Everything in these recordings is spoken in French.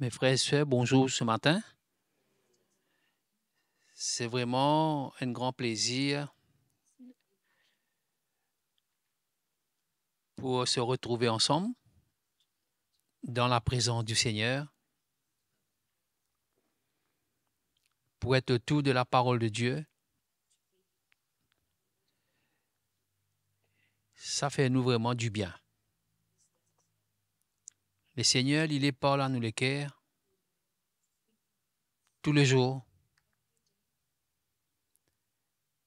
Mes frères et sœurs, bonjour ce matin. C'est vraiment un grand plaisir pour se retrouver ensemble dans la présence du Seigneur, pour être autour de la parole de Dieu. Ça fait nous vraiment du bien. Le Seigneur, il est parle à nous les cœurs tous les jours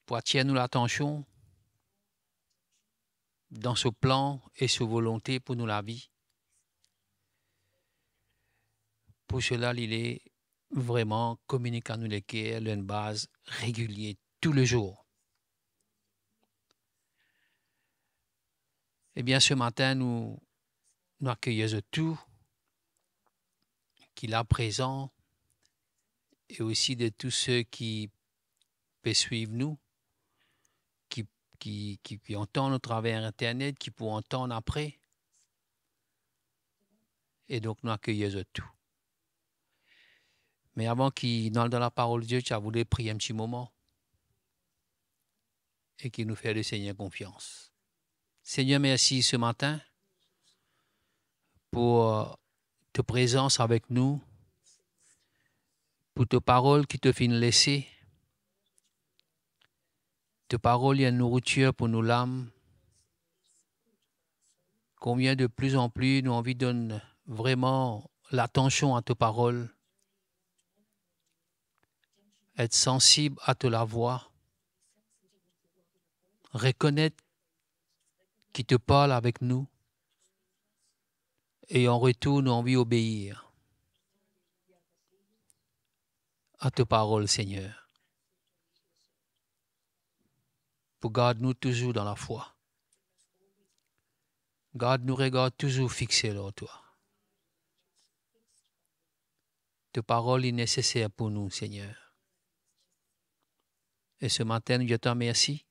pour attirer nous l'attention dans ce plan et ce volonté pour nous la vie. Pour cela, il est vraiment communiquant à nous les cœurs une base régulière tous les jours. Eh bien, ce matin, nous accueillons tout qu'il a présent et aussi de tous ceux qui peuvent suivre nous, qui entendent au travers Internet, qui pourront entendre après. Et donc, nous accueillons tout. Mais avant qu'il dans la parole de Dieu, tu as voulu prier un petit moment et qu'il nous fait le Seigneur confiance. Seigneur, merci ce matin pour ta présence avec nous, pour ta parole qui te finit laisser. Ta parole est une nourriture pour nos âmes. Combien de plus en plus nous envie de donner vraiment l'attention à ta parole, être sensible à ta voix, reconnaître qui te parle avec nous et en retour nous envie d'obéir à ta parole, Seigneur. Pour garde-nous toujours dans la foi. Garde-nous, regarde toujours fixé sur toi. Ta parole est nécessaire pour nous, Seigneur. Et ce matin, je te remercie.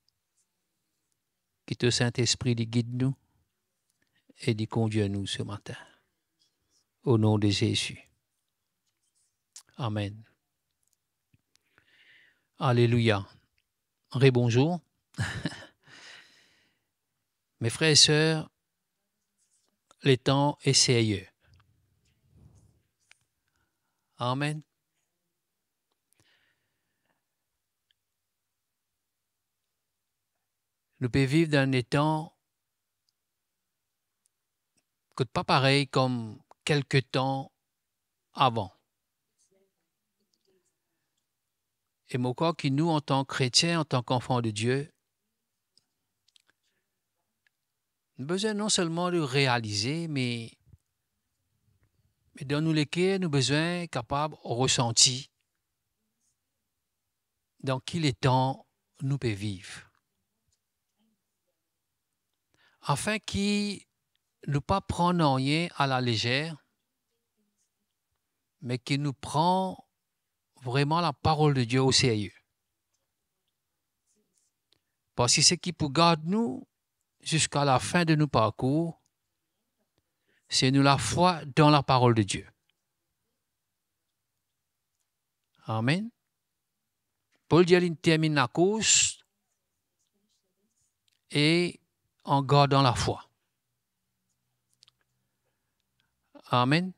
Que ton Saint-Esprit guide nous et conduit nous ce matin. Au nom de Jésus. Amen. Alléluia. Rebonjour. Mes frères et sœurs, le temps est sérieux. Amen. Nous pouvons vivre dans des temps que pas pareil comme quelques temps avant. Et mon corps qui nous, en tant que chrétiens, en tant qu'enfants de Dieu, nous avons besoin non seulement de réaliser, mais dans nous lesquels nous avons besoin capables de ressentir dans quel temps nous pouvons vivre. Afin qu'il ne pas prendre rien à la légère, mais qu'il nous prend vraiment la parole de Dieu au sérieux. Parce que ce qui peut garder nous jusqu'à la fin de nos parcours, c'est nous la foi dans la parole de Dieu. Amen. Paul dit qu'il termine la course et en gardant la foi. Amen.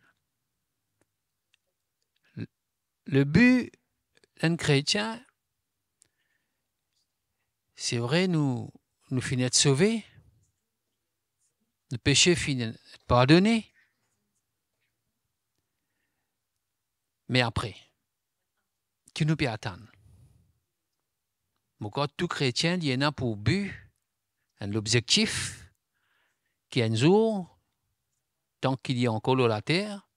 Le but d'un chrétien, c'est vrai, nous finissons de sauver, le péché finit de pardonner, mais après, qui nous peut attendre? Encore tout chrétien, il y en a pour but, l'objectif, qui un jour, tant qu'il y a encore la terre,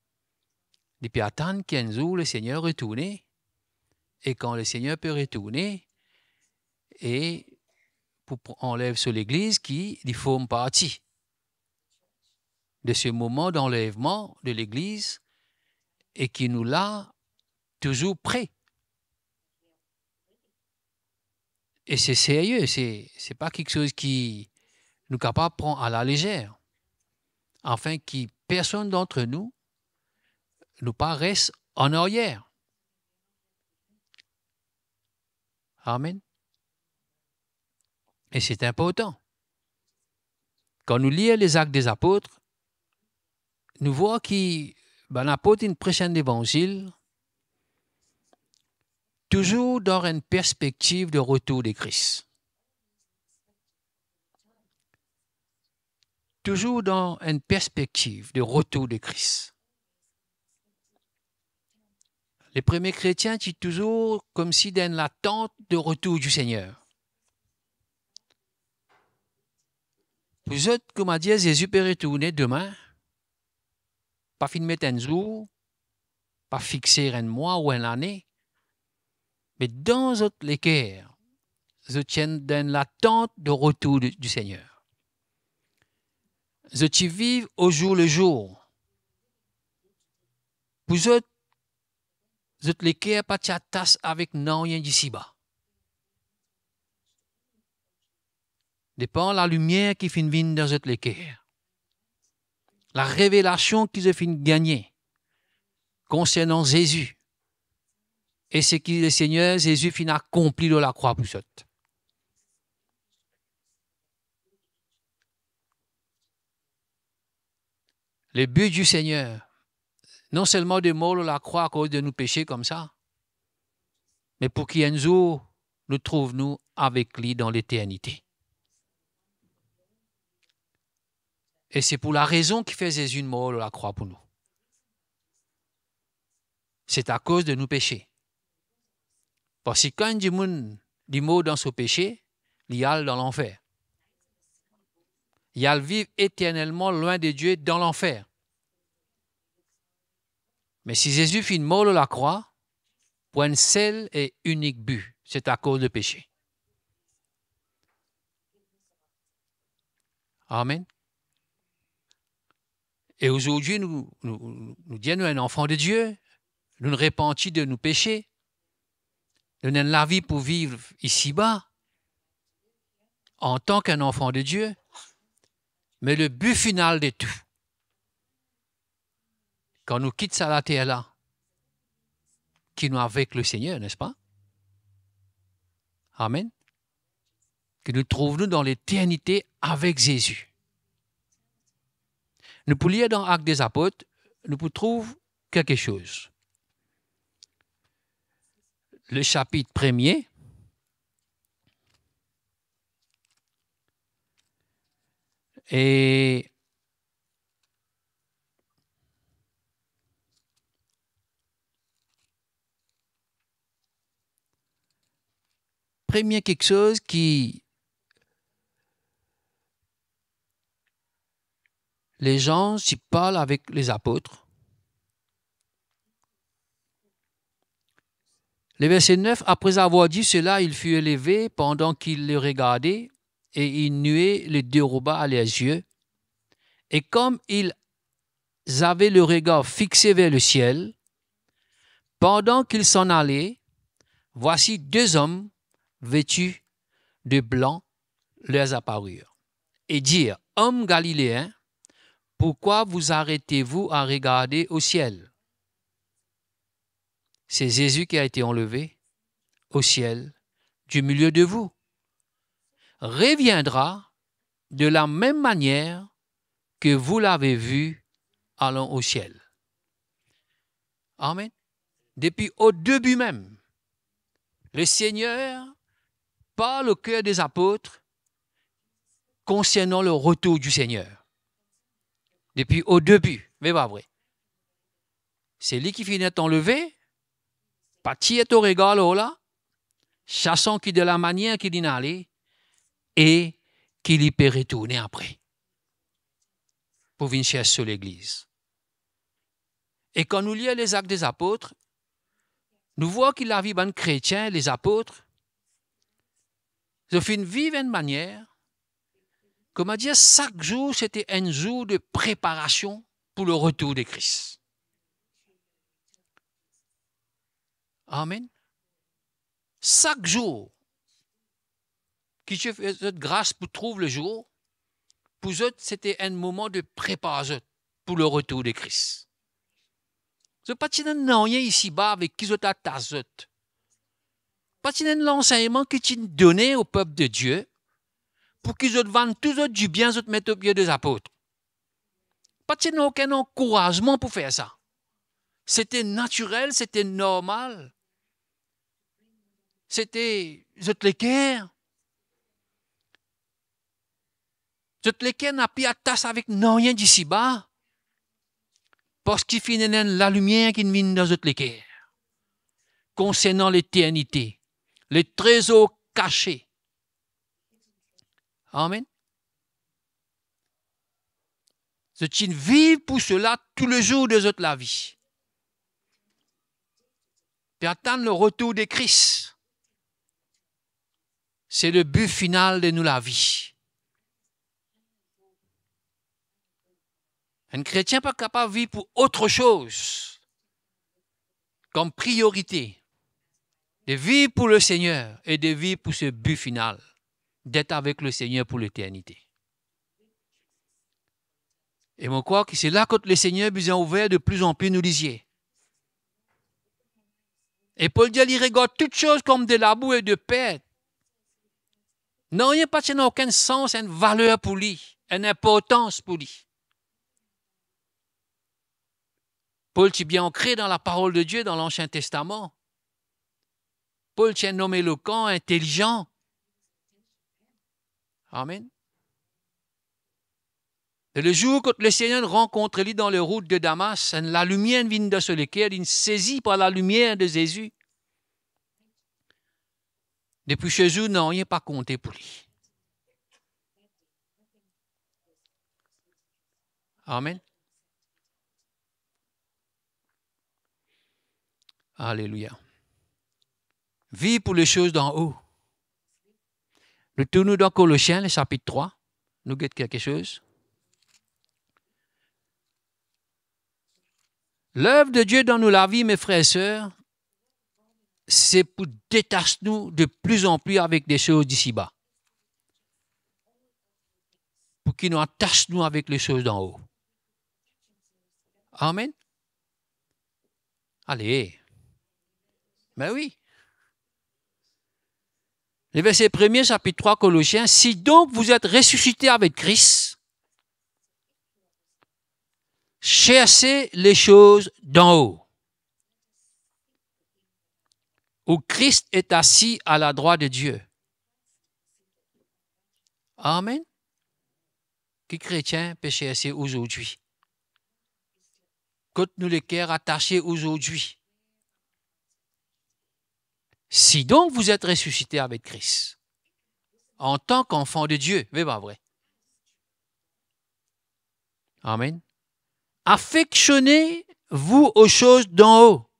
il peut attendre qu'un jour le Seigneur retourne. Et quand le Seigneur peut retourner, et pour enlève sur l'Église qui forme partie de ce moment d'enlèvement de l'Église et qui nous l'a toujours prêt. Et c'est sérieux, c'est pas quelque chose qui nous capable de prendre à la légère. Afin que personne d'entre nous nous pas rester en arrière. Amen. Et c'est important. Quand nous lisons les actes des apôtres, nous voyons que l'apôtre une prochaine l'évangile, toujours dans une perspective de retour de Christ. Toujours dans une perspective de retour de Christ. Les premiers chrétiens sont toujours comme si dans l'attente de retour du Seigneur. Vous autres, comme a dit, Jésus peut retourner demain, pas fin de mettre un jour, pas fixer un mois ou une année, mais dans les cœurs, je tiens dans l'attente de retour du Seigneur. Je vis au jour le jour. Vous autres, les cœurs pas t'attacher avec non rien d'ici-bas. Dépend la lumière qui finit venir dans les cœurs. La révélation qu'ils ont fini gagner concernant Jésus. Et ce que le Seigneur Jésus finit accompli de la croix pour ça. Le but du Seigneur, non seulement de mourir la croix à cause de nos péchés comme ça, mais pour qu'un jour nous trouvions avec lui dans l'éternité. Et c'est pour la raison qui fait Jésus mourir la croix pour nous. C'est à cause de nos péchés. Parce que quand du monde dit mot dans son péché, il y a dans l'enfer. Il y a le vivre éternellement loin de Dieu dans l'enfer. Mais si Jésus finit mort la croix, pour un seul et unique but, c'est à cause du péché. Amen. Et aujourd'hui, nous disons un enfant de Dieu, nous nous repentons de nos péchés, nous avons la vie pour vivre ici-bas, en tant qu'un enfant de Dieu, mais le but final de tout, quand nous quittons la terre là, qui nous avec le Seigneur, n'est-ce pas? Amen. Que nous trouvons dans l'éternité avec Jésus. Nous pouvons lire dans Actes des Apôtres, nous pouvons trouver quelque chose. Le chapitre 1er. Et premier quelque chose qui les gens s'y parlent avec les apôtres. Le verset 9, après avoir dit cela, il fut élevé pendant qu'il le regardait, et une nuée le déroba à leurs yeux. Et comme ils avaient le regard fixé vers le ciel, pendant qu'ils s'en allaient, voici deux hommes vêtus de blanc leur apparurent, et dirent, hommes galiléens, pourquoi vous arrêtez-vous à regarder au ciel? C'est Jésus qui a été enlevé au ciel du milieu de vous. Reviendra de la même manière que vous l'avez vu allant au ciel. Amen. Depuis au début même, le Seigneur parle au cœur des apôtres concernant le retour du Seigneur. Depuis au début, mais pas vrai. C'est lui qui finit enlevé, parti est au regard là, chassant qui de la manière qu'il y allait, et qu'il y peut retourner après, pour venir chercher sur l'église. Et quand nous lisons les actes des apôtres, nous voyons qu'il la vie des chrétiens, les apôtres, ils ont vivre d'une manière, comment dire, chaque jour, c'était un jour de préparation pour le retour de Christ. Amen. Chaque jour, qui je fais cette grâce pour trouver le jour, pour eux, c'était un moment de préparation pour le retour de Christ. Ce pas rien ici-bas avec qui vous êtes. Pas l'enseignement qui est donné au peuple de Dieu pour qu'ils vendent tout du bien, ils mettent au pied des apôtres. Pas aucun encouragement pour faire ça. C'était naturel, c'était normal. C'était, vous êtes l'équerre. Vous êtes l'équerre n'a pas attache avec rien d'ici-bas. Parce qu'il finit la lumière qui mine dans votre l'équerre. Concernant l'éternité, les trésors cachés. Amen. C'est une vie pour cela tous les jours de votre la vie. Puis attendre le retour de Christ. C'est le but final de nous la vie. Un chrétien n'est pas capable de vivre pour autre chose comme priorité. De vivre pour le Seigneur et de vivre pour ce but final, d'être avec le Seigneur pour l'éternité. Et moi, je crois que c'est là que le Seigneur nous a ouvert de plus en plus, nous disiez. Et Paul dit, il regarde toutes choses comme de la boue et de perte. Non, il n'y a pas aucun sens, une valeur pour lui, une importance pour lui. Paul est bien ancré dans la parole de Dieu, dans l'Ancien Testament. Paul est un homme éloquent, intelligent. Amen. Et le jour que le Seigneur rencontre lui dans les routes de Damas, la lumière vient de sur lequel il saisit par la lumière de Jésus. Depuis ce jour, non, il n'est pas compté pour lui. Amen. Alléluia. Vie pour les choses d'en haut. Nous tournons dans Colossiens, le chapitre 3. Nous guettons quelque chose. L'œuvre de Dieu dans nous la vie, mes frères et sœurs, c'est pour détacher nous de plus en plus avec des choses d'ici-bas. Pour qu'il nous attache nous avec les choses d'en haut. Amen. Allez. Ben oui. Le verset 1er, chapitre 3, Colossiens. Si donc vous êtes ressuscités avec Christ, cherchez les choses d'en haut, où Christ est assis à la droite de Dieu. Amen. Qui chrétien peut chercher aujourd'hui? Quand nous les cœurs attachés aujourd'hui. Si donc vous êtes ressuscités avec Christ, en tant qu'enfant de Dieu, mais pas vrai. Amen. Affectionnez-vous aux choses d'en haut.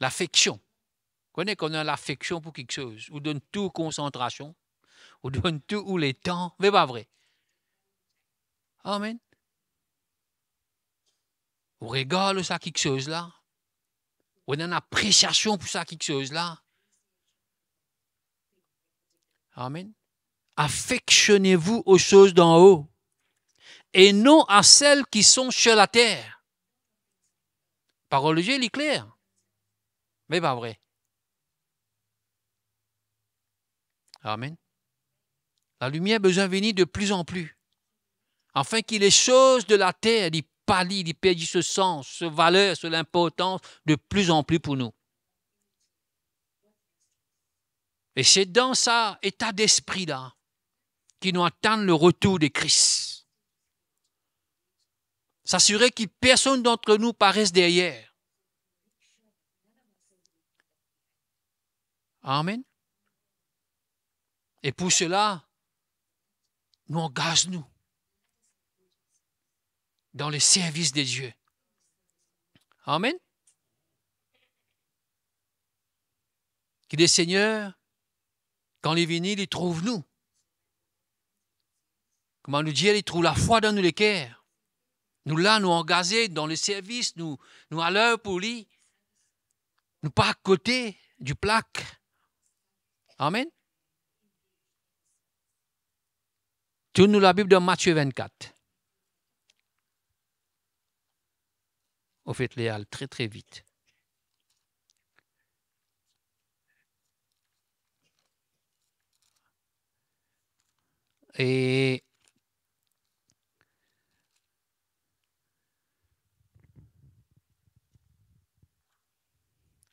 L'affection. Vous connaissez qu'on a l'affection pour quelque chose. On donne tout concentration. On donne tout ou les temps. Mais pas vrai. Amen. On regarde ça quelque chose là. On a une appréciation pour ça quelque chose là. Amen. Affectionnez-vous aux choses d'en haut et non à celles qui sont sur la terre. Parole de Dieu, elle est claire. Mais pas vrai. Amen. La lumière a besoin de venir de plus en plus. Afin que les choses de la terre, ils pâlissent, ils perdent ce sens, ce valeur, ce l'importance de plus en plus pour nous. Et c'est dans ça état d'esprit-là qui nous attend le retour de Christ. S'assurer que personne d'entre nous paraisse derrière. Amen. Et pour cela, nous engageons-nous dans le service de Dieu. Amen. Que le Seigneur, quand il est venu, il trouve nous. Comment nous dire, il trouve la foi dans nous les cœurs. Nous là, nous engagés dans le service, nous à l'heure pour lui. Nous pas à côté du plaque. Amen. Tourne-nous la Bible de Matthieu 24. au fait léal très très vite. Et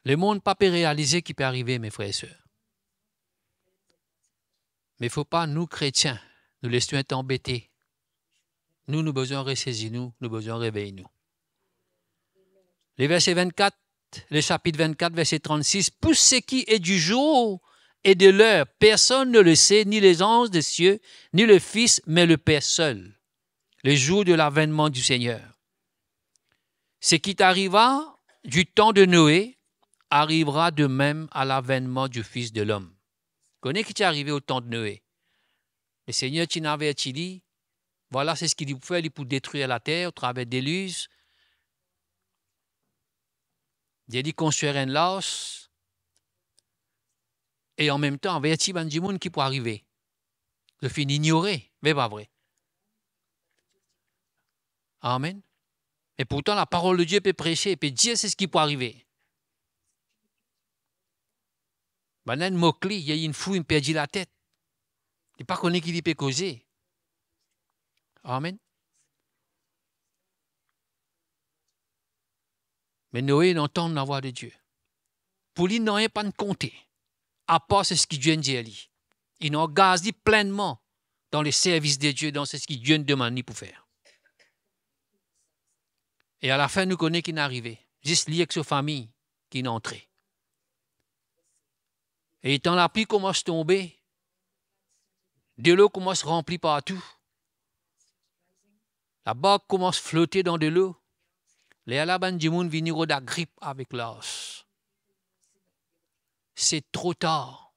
le monde pas peut réaliser qui peut arriver, mes frères et sœurs. Mais il ne faut pas, nous, chrétiens, nous laisser être embêtés. Nous, nous besoin ressaisir nous besoin réveiller nous. Les versets 24, le chapitre 24, verset 36, pour ce qui est du jour et de l'heure, personne ne le sait, ni les anges des cieux, ni le Fils, mais le Père seul. Le jour de l'avènement du Seigneur. Ce qui t'arriva du temps de Noé arrivera de même à l'avènement du Fils de l'homme. Connais qui t'est arrivé au temps de Noé. Le Seigneur t'y avait dit, voilà, c'est ce qu'il fait pour détruire la terre au travers des déluge. Il a dit construire un laos et en même temps avertir du monde qui peut arriver. Le fin ignorer, mais pas vrai. Amen. Et pourtant, la parole de Dieu peut prêcher, peut dire c'est ce qui peut arriver. Maintenant, Mokli, il y a une fou, il perdit la tête. Il n'est pas connu qu'il peut causer. Amen. Mais Noé entend la voix de Dieu. Pour lui, il n'a pas de compter. À part ce que Dieu dit. Il engage pleinement dans les services de Dieu, dans ce que Dieu nous demande pour faire. Et à la fin, nous connaissons qu'il est arrivé. Juste lié avec sa famille qui est entré. Et quand la pluie commence à tomber, de l'eau commence à remplir partout. La barque commence à flotter dans de l'eau. Les alabans du monde viennent au da grippe avec l'os. C'est trop tard.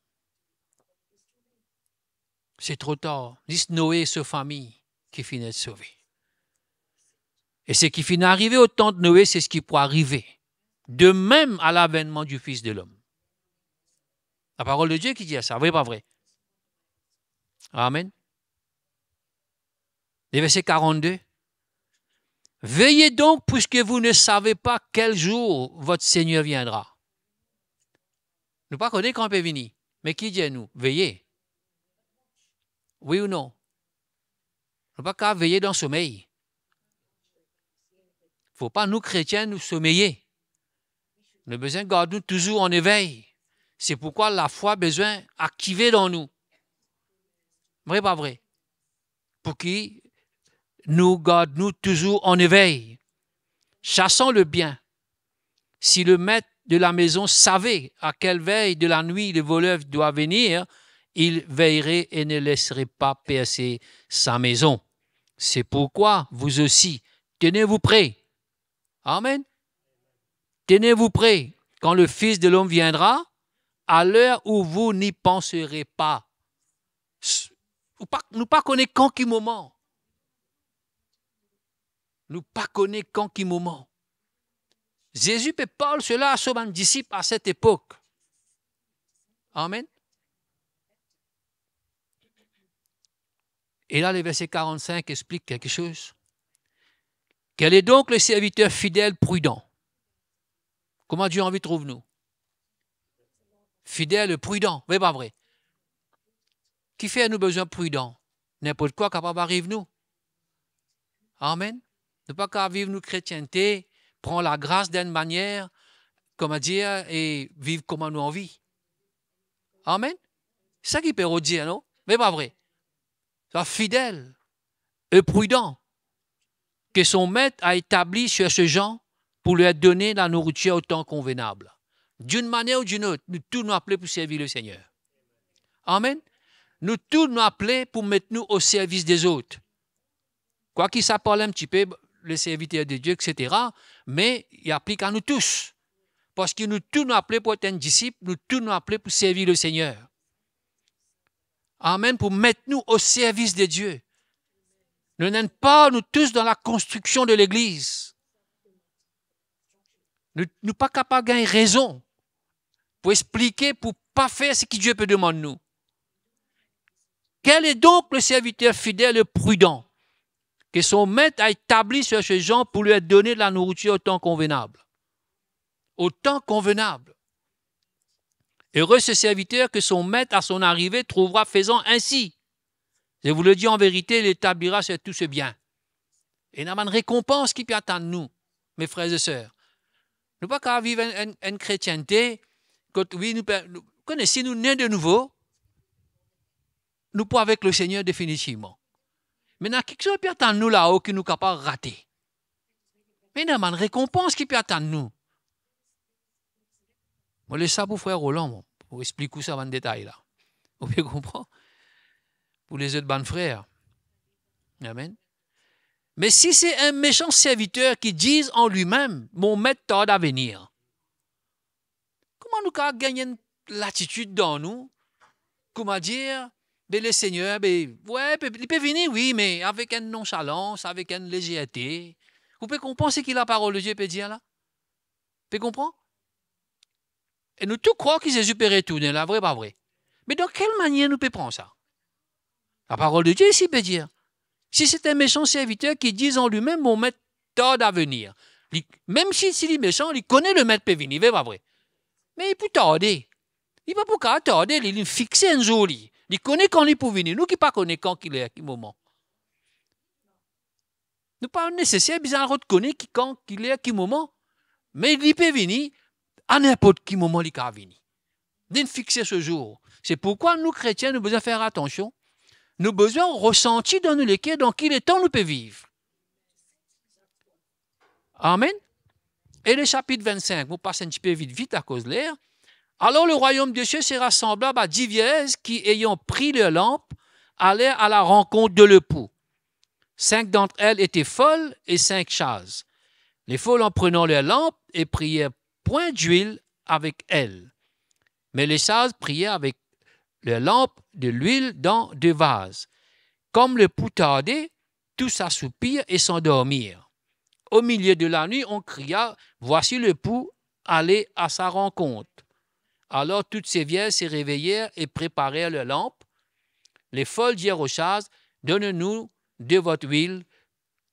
C'est trop tard. Juste Noé et sa famille qui finissent sauvés. Et ce qui finit d'arriver au temps de Noé, c'est ce qui pourrait arriver. De même à l'avènement du Fils de l'homme. La parole de Dieu qui dit ça, vrai ou pas vrai? Amen. Le verset 42. Veillez donc, puisque vous ne savez pas quel jour votre Seigneur viendra. Nous ne connaissons pas quand il peut venir. Mais qui dit à nous? Veillez. Oui ou non? Nous ne pouvons pas veiller dans le sommeil. Il ne faut pas, nous chrétiens, nous sommeiller. Nous avons besoin de garder nous toujours en éveil. C'est pourquoi la foi a besoin d'activer dans nous. Vrai ou pas vrai? Pour qui nous garde nous toujours en éveil. Chassons le bien. Si le maître de la maison savait à quelle veille de la nuit le voleur doit venir, il veillerait et ne laisserait pas percer sa maison. C'est pourquoi vous aussi, tenez-vous prêts. Amen. Tenez-vous prêts quand le Fils de l'homme viendra, à l'heure où vous n'y penserez pas. Nous pas connaissons quand qui moment. Nous pas connaissons quand qui moment. Jésus peut parler cela à ses disciples à cette époque. Amen. Et là, le verset 45 explique quelque chose. Quel est donc le serviteur fidèle prudent? Comment Dieu a envie de trouver nous? Fidèle, prudent, oui, pas vrai. Qui fait nous besoin prudent? N'importe quoi capable d'arriver nous. Amen. Ne pas qu'à vivre nous chrétienté, prendre la grâce d'une manière, comment dire, et vivre comme nous en vie. Amen. C'est ça qui peut redire, non? Mais pas vrai. Sois fidèle et prudent que son maître a établi sur ce genre pour lui donner la nourriture au temps convenable. D'une manière ou d'une autre, nous tous nous appelés pour servir le Seigneur. Amen. Nous tous nous appelés pour mettre nous au service des autres. Quoi qu'il s'appelle un petit peu le serviteur de Dieu, etc., mais il applique à nous tous. Parce que nous tous nous appelés pour être un disciple, nous tous nous appelés pour servir le Seigneur. Amen, pour mettre nous au service de Dieu. Nous n'êtes pas, nous tous, dans la construction de l'Église. Nous ne sommes pas capables de gagner raison pour expliquer, pour ne pas faire ce que Dieu peut demander de nous. Quel est donc le serviteur fidèle et prudent? que son maître a établi sur ces gens pour lui donner de la nourriture au temps convenable. Au temps convenable. Heureux ce serviteur que son maître, à son arrivée, trouvera faisant ainsi. Je vous le dis en vérité, il établira sur tout ce bien. Et il y a une récompense qui peut attendre nous, mes frères et sœurs. Nous ne pouvons pas vivre une chrétienté, quand oui, nous connaissons, nous nés de nouveau, nous pouvons avec le Seigneur définitivement. Mais il y a quelque chose qui peut attendre nous là-haut qui nous est capable de rater. Mais il y a une récompense qui peut attendre nous. Je laisse ça pour frère Roland, pour expliquer ça en détail là. Vous pouvez comprendre? Pour les autres bons frères. Amen. Mais si c'est un méchant serviteur qui dit en lui-même, mon maître tarde à venir, comment nous pouvons gagner une latitude dans nous? Comment dire? Ben, le Seigneur, ben, ouais, il peut venir, oui, mais avec une nonchalance, avec une légèreté. Vous pouvez comprendre ce que la parole de Dieu peut dire là? Vous pouvez comprendre? Et nous tous croyons que Jésus peut retourner là, vrai, pas vrai? Mais dans quelle manière nous pouvons prendre ça? La parole de Dieu ici peut dire. Si c'est un méchant serviteur qui dit en lui-même, mon maître tarde à venir. Même s'il est méchant, il connaît le maître peut venir, c'est pas vrai? Mais il peut tarder. Il ne peut pas tarder, il est fixé un jour. Il connaît quand il peut venir. Nous qui ne connaissons pas quand il est, à quel moment. Nous pas nécessaire, bizarre de connaître quand il est, à quel moment. Mais il peut venir à n'importe quel moment il peut venir. Il fixer ce jour. C'est pourquoi nous, chrétiens, nous devons besoin faire attention. Nous avons besoin de ressentir dans nous lesquels, dans quel temps nous pouvons vivre. Amen. Et le chapitre 25, vous passez un petit peu vite à cause de l'air. Alors le royaume des cieux sera semblable à 10 vierges qui, ayant pris leur lampe, allèrent à la rencontre de l'époux. 5 d'entre elles étaient folles et 5 chasses. Les folles en prenant leur lampe et prièrent point d'huile avec elles. Mais les chasses prièrent avec leur lampe de l'huile dans 2 vases. Comme le l'époux tardait, tous s'assoupirent et s'endormirent. Au milieu de la nuit, on cria, voici l'époux, allez à sa rencontre. Alors toutes ces vierges se réveillèrent et préparèrent leurs lampes. Les folles dirent aux chasses, donne-nous de votre huile,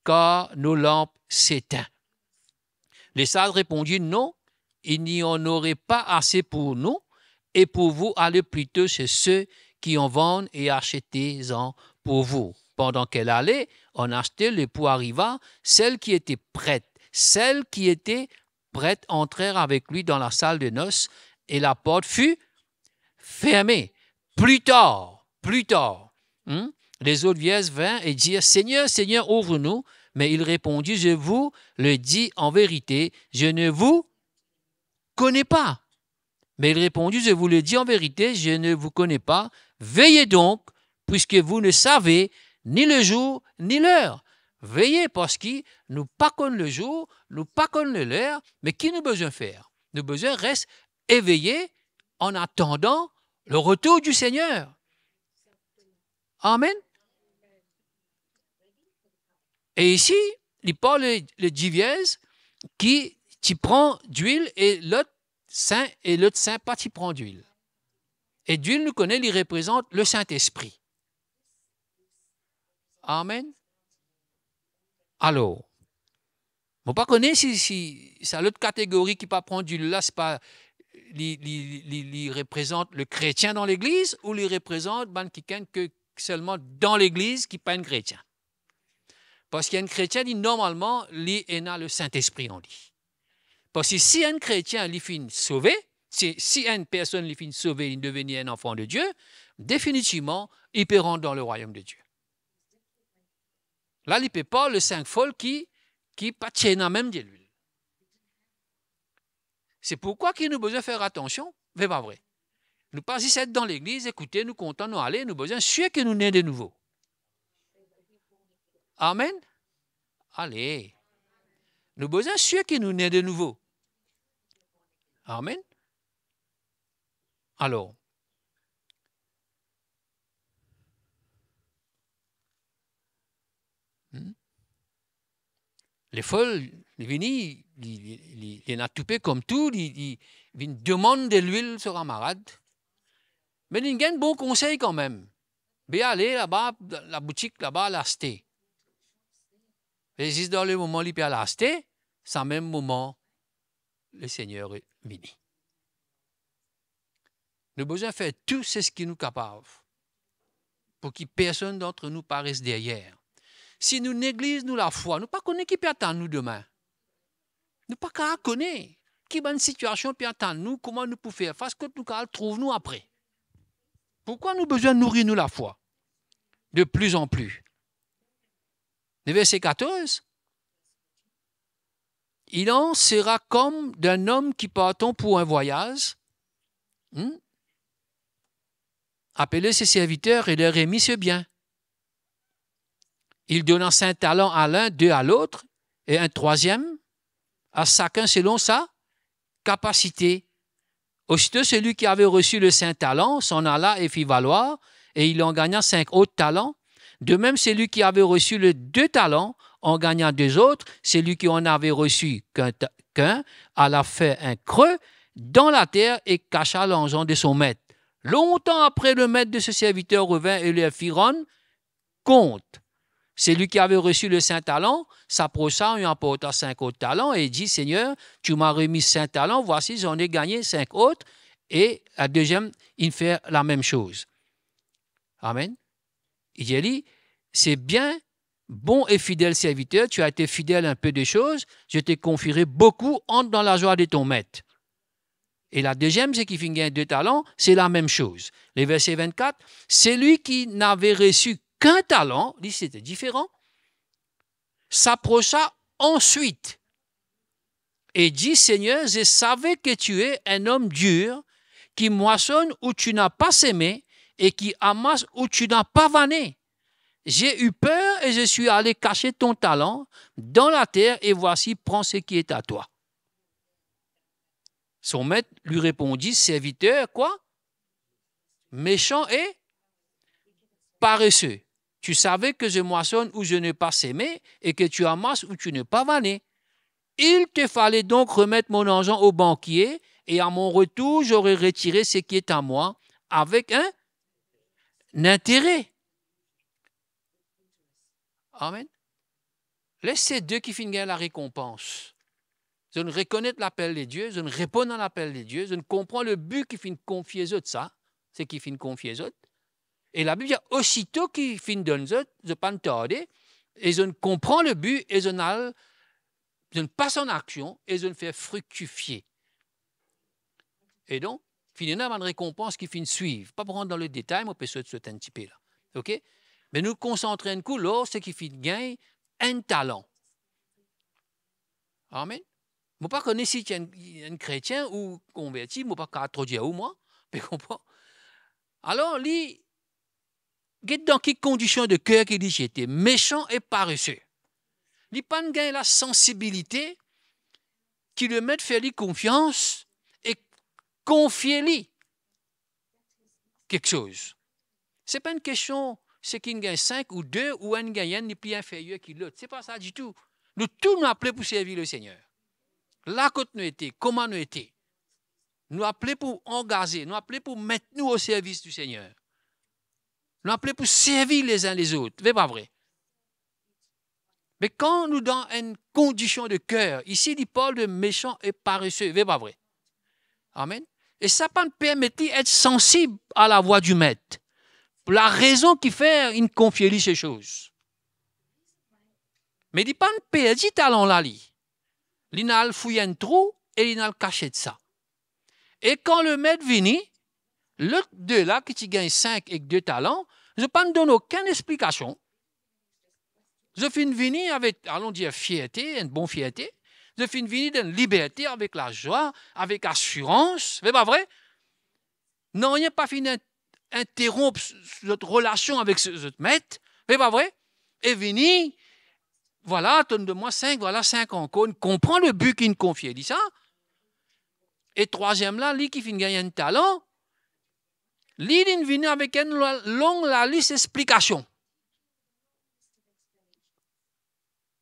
car nos lampes s'éteignent. Les sages répondirent, non, il n'y en aurait pas assez pour nous, et pour vous, allez plutôt chez ceux qui en vendent et achetez-en pour vous. Pendant qu'elle allait, on achetait, l'époux arriva, celles qui étaient prêtes entrèrent avec lui dans la salle de noces, et la porte fut fermée. Plus tard, les autres vierges vinrent et dirent, Seigneur, Seigneur, ouvre-nous. Mais il répondit, je vous le dis en vérité, je ne vous connais pas. Mais il répondit, je vous le dis en vérité, je ne vous connais pas. Veillez donc, puisque vous ne savez ni le jour ni l'heure. Veillez, parce que nous pas connaissons le jour, nous pas connaissons l'heure, mais qui nous besoin faire? Nous besoin reste éveillés en attendant le retour du Seigneur. Amen. Et ici, il parle de 10 vierges qui prend d'huile et l'autre saint pas qui prend d'huile. Et d'huile, nous connaissons, il représente le Saint-Esprit. Amen. Alors, on ne pas connaître si c'est l'autre catégorie qui pas prendre d'huile là, c'est pas il représente le chrétien dans l'église ou il représente quelqu'un que seulement dans l'église qui n'est pas un chrétien. Parce qu'il y a un chrétien qui normalement il a le Saint-Esprit en lui. Parce que si un chrétien il finit sauvé, si une personne il finit sauvé, il devient un enfant de Dieu, définitivement, il peut rentrer dans le royaume de Dieu. Là, il ne peut pas le 5 folles qui pas tiennent même de l'huile. C'est pourquoi il nous besoin faire attention, mais pas vrai. Nous pas ici être dans l'église, écoutez, nous comptons nous aller, nous besoin sûr que nous naissons de nouveau. Amen. Allez. Nous besoin sûr que nous naissons de nouveau. Amen. Alors. Les folles, ils viennent, ils ont tout comme tout, ils demandent de l'huile sur un malade. Mais ils ont un bon conseil quand même. Mais allez là-bas, la boutique là-bas, l'acheter. Et juste dans le moment où il peut l'acheter, c'est en même moment, le Seigneur est venu. Nous avons besoin de faire tout ce qui nous est capable pour que personne d'entre nous paraisse derrière. Si nous négligeons la foi, nous ne pas connaître qui peut attendre nous demain. Nous ne pas connaître qui va une situation peut attendre nous, comment nous pouvons faire face que nous trouve nous après. Pourquoi nous avons besoin de nourrir nous la foi de plus en plus? Le verset 14. Il en sera comme d'un homme qui partant pour un voyage, appelait ses serviteurs et leur remit ce bien. Il donna 5 talents à l'un, 2 à l'autre, et un troisième à chacun selon sa capacité. Aussitôt, celui qui avait reçu le 5 talents s'en alla et fit valoir, et il en gagna 5 autres talents. De même, celui qui avait reçu le 2 talents en gagna 2 autres. Celui qui en avait reçu qu'un alla faire un creux dans la terre et cacha l'argent de son maître. Longtemps après, le maître de ce serviteur revint et lui fit rendre compte. Celui qui avait reçu le 5 talents s'approcha, lui apporta 5 autres talents et dit, Seigneur, tu m'as remis 5 talents, voici, j'en ai gagné 5 autres. Et la deuxième, il fait la même chose. Amen. Il dit, c'est bien, bon et fidèle serviteur, tu as été fidèle à un peu de choses, je t'ai confieré beaucoup, entre dans la joie de ton maître. Et la deuxième, c'est qu'il finit gagner 2 talents, c'est la même chose. Les versets 24, celui qui n'avait reçu qu'un talent, dit c'était différent, s'approcha ensuite et dit, Seigneur, je savais que tu es un homme dur, qui moissonne où tu n'as pas sémé et qui amasse où tu n'as pas vanné. J'ai eu peur et je suis allé cacher ton talent dans la terre et voici, prends ce qui est à toi. Son maître lui répondit, serviteur, quoi? Méchant et paresseux. Tu savais que je moissonne où je n'ai pas sémé et que tu amasses où tu n'es pas vanné. Il te fallait donc remettre mon argent au banquier et à mon retour, j'aurais retiré ce qui est à moi avec un intérêt. Amen. Laisse ces deux qui finissent la récompense. Je ne reconnais l'appel de Dieu, je ne réponds à l'appel de Dieu, je ne comprends le but qui finit confier aux autres, ça, c'est qui finit confier aux autres. Et la Bible dit, aussitôt qu'il finit donner aux autres, je ne pas tarder, et je ne comprends le but, et je ne passe en action, et je ne fais fructifier. Et donc, finalement, une récompense qui finit suivre. Pas pour rentrer dans le détail, mais on peut sauter un petit peu là. OK? Mais nous concentrer un coup, là, c'est qui finit gagner un talent. Amen. Je ne sais pas connaître si tu es un chrétien ou converti, je ne sais pas trop dire ou moi, mais comprends. Alors, lui, dans quelles conditions de cœur qu'il dit j'étais méchant et paresseux. Il n'a pas gagné la sensibilité qui le met faire lui confiance et confier lui quelque chose. Ce n'est pas une question, c'est qu'il gagne 5 ou 2 ou un gagnant n'est plus inférieur que l'autre. Ce n'est pas ça du tout. Nous tous nous appelons pour servir le Seigneur. Là, quand nous étions, comment nous étions, nous appelons pour engager, nous appelons pour mettre nous au service du Seigneur. Nous appelons pour servir les uns les autres. Ce n'est pas vrai. Mais quand nous dans une condition de cœur, ici, il parle de méchant et paresseux. Ce n'est pas vrai. Amen. Et ça peut nous permettre d'être sensible à la voix du maître. Pour la raison qui fait une confie ces choses. Mais il ne dit pas nous perdre ce talent-là. Il n'a pas fouillé un trou et il n'a pas caché de ça. Et quand le maître vient, l'autre deux là, qui gagne 5 et 2 talents, je ne peux donner aucune explication. Je finis venir avec, allons dire, fierté, une bonne fierté. Je finis venir d'une liberté avec la joie, avec assurance. C'est pas vrai? Non, il n'y a pas fini d'interrompre notre relation avec ce maître. C'est pas vrai? Et venir, voilà, donne-moi 5, voilà 5 encore. On comprend le but qu'il nous confie. Il dit ça. Et troisième là, lui qui finit gagner un talent, lui, il vient avec une longue liste d'explications.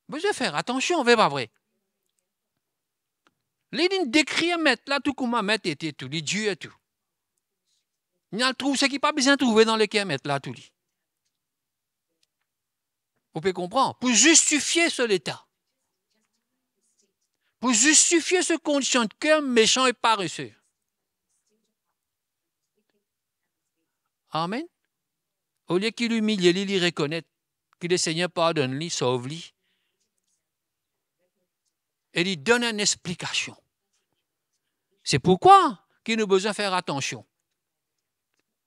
Mais je vais faire attention, c'est pas vrai. Lui, il décrit mettre là tout comment mettre était tout, les dieux et tout. Il y a le trou, ce qui n'a pas besoin de trouver dans les kilomètres là tout. Vous pouvez comprendre? Pour justifier ce état. Pour justifier ce condition de cœur méchant et paresseux. Amen. Au lieu qu'il humilie, il reconnaît que le Seigneur pardonne-lui, sauve-lui. Et il donne une explication. C'est pourquoi qu'il a besoin de faire attention.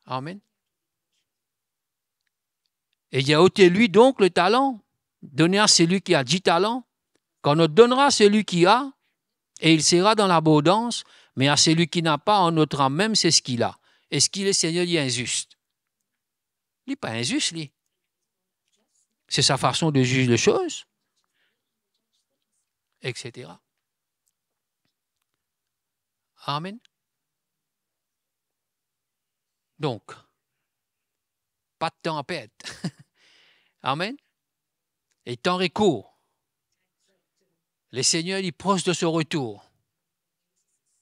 Amen. Et il y a ôté lui donc le talent, donné à celui qui a 10 talents, qu'on nous donnera à celui qui a, et il sera dans l'abondance, mais à celui qui n'a pas, on notera même c'est ce qu'il a. Est-ce qu'il est Seigneur, il est injuste? Il n'est pas injuste, lui. C'est sa façon de juger les choses, etc. Amen. Donc, pas de temps à perdre. Amen. Et temps est court. Le Seigneur est proche de ce retour.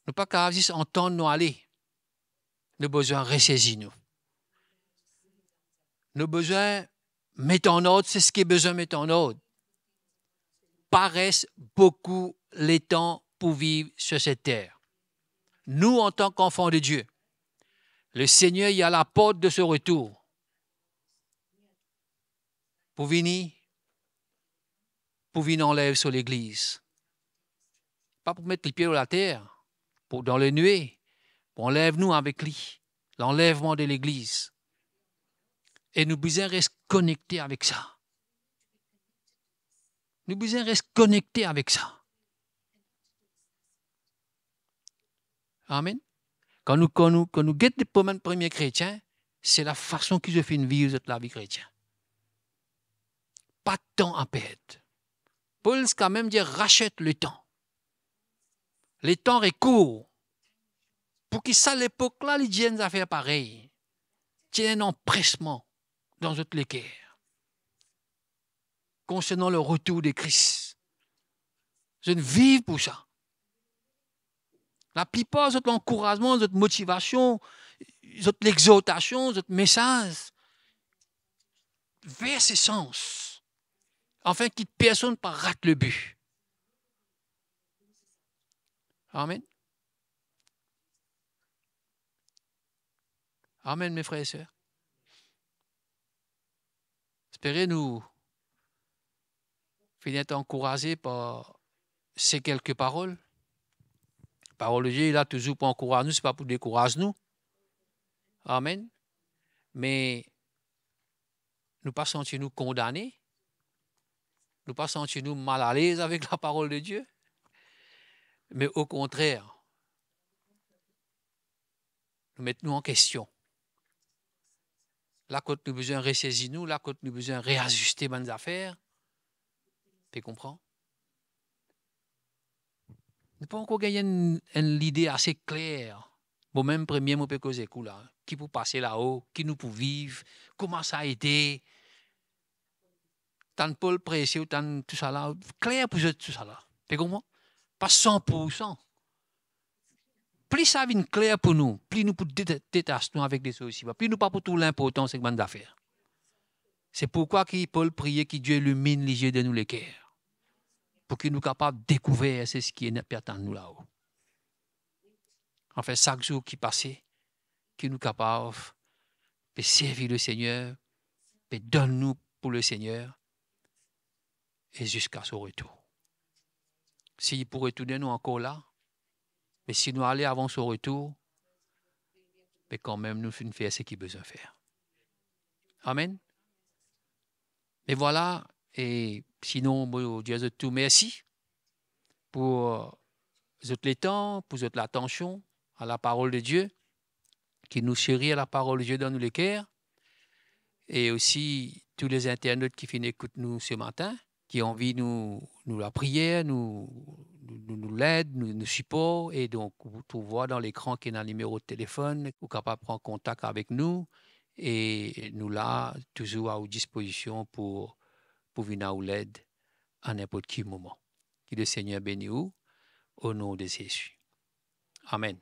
Ne pas qu'à entendre nous aller. Nous besoin de ressaisir nous. Nous besoin de mettre en ordre, c'est ce qui est besoin de mettre en ordre. Paraissent beaucoup les temps pour vivre sur cette terre. Nous, en tant qu'enfants de Dieu, le Seigneur est à la porte de ce retour. Pour venir enlève sur l'Église. Pas pour mettre les pieds dans la terre, pour dans les nuées, pour enlève-nous avec lui, l'enlèvement de l'Église. Et nous besoin rester connectés avec ça. Nous besoin rester connectés avec ça. Amen. Quand nous guettons les premiers chrétiens, c'est la façon qu'ils ont fait vivre la vie chrétienne. Pas de temps à perdre. Paul, quand même, dit rachète le temps. Le temps est court. Pour qu'ils ça, l'époque-là, ils disent des affaires pareilles. Il y a un empressement dans notre cœur concernant le retour de Christ. Je ne vis pour ça. La plupart de notre encouragement, de notre motivation, de notre exhortation, de notre message, vers ce sens, afin que personne ne rate le but. Amen. Amen, mes frères et sœurs. Espérez nous finir encouragés par ces quelques paroles. Parole de Dieu, il a toujours pour encourager nous, ce n'est pas pour décourager nous. Amen. Mais nous ne pas sentir nous condamnés. Nous ne pas sentir nous mal à l'aise avec la parole de Dieu. Mais au contraire, nous mettons nous en question. Là, quand nous avons besoin de ressaisir nous, là, quand nous avons besoin de réajuster nos affaires, tu comprends? Nous n'avons pas encore gagné une idée assez claire. Moi-même, premier, je peux causer là. Qui peut passer là-haut, qui nous peut vivre, comment ça a été. Tant Paul précieux, tant tout ça là. Clair pour tout ça là. Tu comprends? Pas 100%. Plus ça vient clair pour nous, plus nous pouvons détacher avec des choses, plus nous pas pour tout l'important segment d'affaires. C'est pourquoi Paul priait que Dieu illumine les yeux de nous les cœurs, pour qu'il nous capable de découvrir ce qui est pertinent nous là-haut. En fait, chaque jour qui passait, qu'il nous capable de servir le Seigneur, de donner-nous pour le Seigneur, et jusqu'à son retour. S'il pourrait retourner nous encore là, mais si nous allons avant son retour, mais quand même, nous faisons faire ce qu'il a besoin de faire. Amen. Et voilà, et sinon, Dieu te tout merci pour les temps, pour l'attention à la parole de Dieu, qui nous chérit à la parole de Dieu dans nous les cœurs, et aussi tous les internautes qui finissent écouter nous ce matin, qui ont envie de nous la prière, nous l'aide, nous support, et donc vous trouvez dans l'écran qu'il y a un numéro de téléphone, vous êtes capable de prendre contact avec nous, et nous là, toujours à votre disposition pour venir à l'aide à n'importe quel moment. Que le Seigneur bénisse vous, au nom de Jésus. Amen.